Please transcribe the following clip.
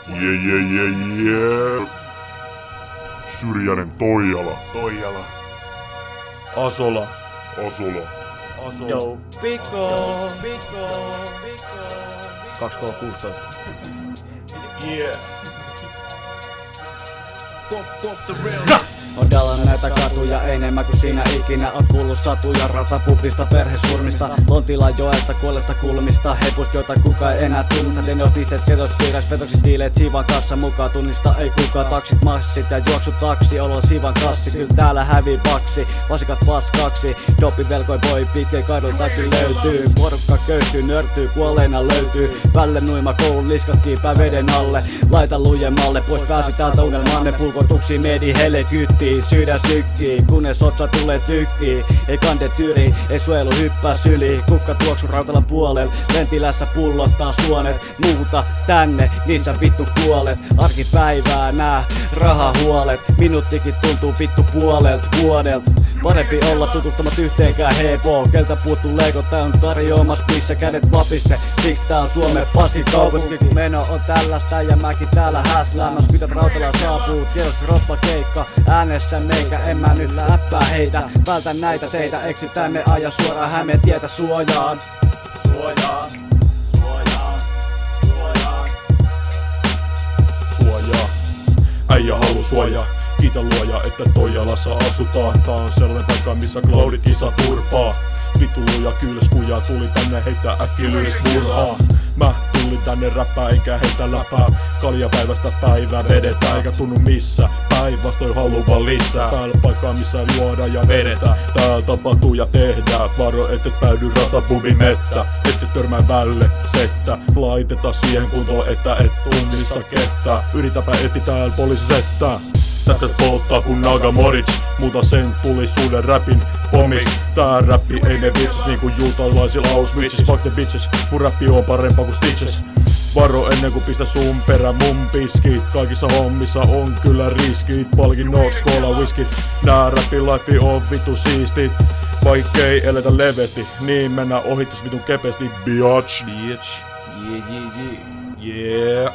Yeah. Syrjäinen Toijala. Asola. Yo, Piko. 2K16. Yeah. On Dalan näitä katuja enemmän kuin sinä ikinä oot kuullut satuja. Ratapupista, perhesurmista, Lontilajoelta, kuolesta kulmista. Hepuista, joita kukaan ei enää tunnista. Denos, niiset, ketos, piiras, petoksis, diileet, Sivan kassa mukaan tunnista. Ei kukaan taksit, massit ja juoksu taksi. Olo Sivan kassi, kyllä täällä hävii baksi. Vasikat paskaksi, dopi velkoi boy, pikkei kadulta kyllä löytyy. Porukka köyhtyy, nörtyy, kuolleena löytyy. Välle nuima koulun liskat kiipää veden alle. Laita lujemmalle, pois pääsy täältä unelmanne. Pulkotuksi medi hele kyttii. Sydän sykkii, kunnes otsa tulee tykkii. Ei kande tyri, ei suojelu hyppää syli. Kukka tuoksu Rautalan puolella, Lentilässä pullottaa suonet. Muuta tänne, niissä vittu kuolet. Arkipäivää nää rahahuolet. Minuuttikin tuntuu vittu puolelt vuodelt. Parempi olla tutustumat yhteenkään hepoo. Keltä puuttuu leikot, tää on tarjoamas missä kädet vapiste. Siksi tää on Suomen paskin kaupunki. Kun meno on tällaista ja mäkin täällä häslään. Mä skytät Rautalaan saapuu, tiedos kroppa keikka. Äänessä meikä, en mä nyt läppää heitä. Vältän näitä teitä, eksy tänne aja suoraan Hämeen tietä suojaan. Suojaa. Äijä halu suojaa. Kiitä luoja, että Toijalassa asutaan. Tää on sellainen paikka, missä cloudit kisa turpaa. Vittu luja kylskuja tuli tänne heittää äkkilyyst murhaa. Mä tulin tänne räppää enkä heitä läpää. Kaljapäivästä päivää vedetään eikä tunnu missä. Päinvastoin haluaa lisää. Täällä paikkaa missä juodaan ja vedetään. Täällä tapahtuu ja tehdään. Varo ettet päädy ratapubin mettä. Ette törmää välle settä. Laitetaan siihen kuntoon että et tunnista kettä. Yritäpä etti täällä poliisisesta. Sätket polttaa kun Naga Moric. Muuta sen tulisuuden räpin pommiks. Tää räppi ei ne vitsis niinku juutalaisil Auschwitzis. Fuck the bitches, mun räppi on parempaa kuin Stitches. Varo ennen kuin pistä sun perä mun piskit. Kaikissa hommissa on kyllä riskit. Palkinnot, skoola, whisky. Nää räppi life on vittu siisti. Vaikkei eletä leveesti, niin mennään ohittas vitun kepesti. Biatch. Yeah.